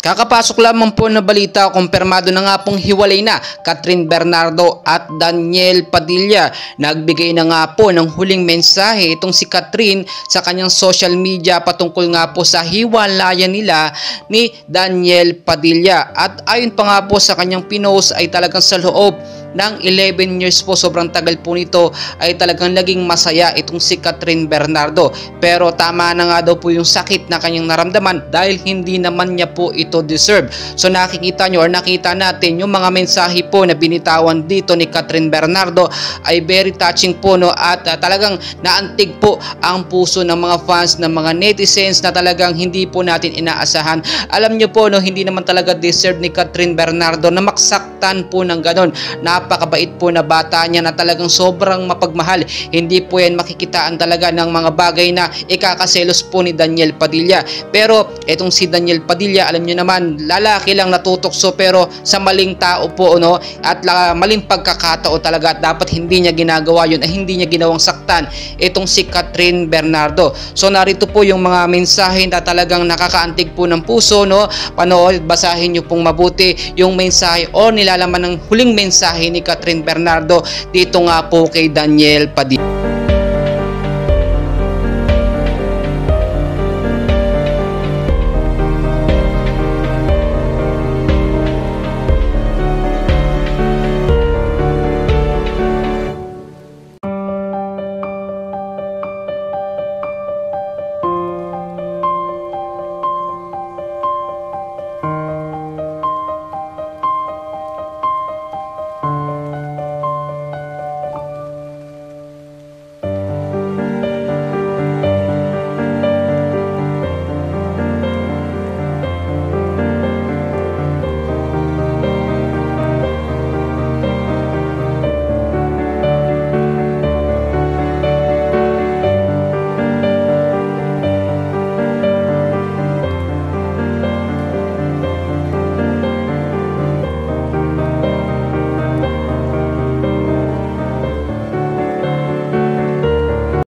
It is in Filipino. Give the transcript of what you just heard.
Kakapasok lamang po na balita, kumpirmado na nga pong hiwalay na Catherine Bernardo at Daniel Padilla. Nagbigay na nga po ng huling mensahe itong si Catherine sa kanyang social media patungkol nga po sa hiwalayan nila ni Daniel Padilla. At ayon pa nga po sa kanyang pinost ay talagang sa loob ng 11 years po, sobrang tagal po nito, ay talagang naging masaya itong si Catherine Bernardo. Pero tama na nga daw po yung sakit na kanyang naramdaman dahil hindi naman niya po ito deserve. So nakikita nyo or nakita natin yung mga mensahe po na binitawan dito ni Catherine Bernardo ay very touching po, no? At talagang naantig po ang puso ng mga fans, ng mga netizens na talagang hindi po natin inaasahan. Alam nyo po, no, hindi naman talaga deserve ni Catherine Bernardo na maksaktan po ng ganon. Napakabait po na bata niya na talagang sobrang mapagmahal. Hindi po yan makikitaan talaga ng mga bagay na ikakaselos po ni Daniel Padilla. Pero itong si Daniel Padilla, alam nyo naman, lalaki lang natutokso pero sa maling tao po, no? At maling pagkakatao talaga, at dapat hindi niya ginagawa yun, ay hindi niya ginawang saktan itong si Catherine Bernardo. So narito po yung mga mensahe na talagang nakakaantig po ng puso, no? Panood, basahin nyo pong mabuti yung mensahe o nilalaman ng huling mensahe ni Catherine Bernardo dito nga po kay Daniel Padilla.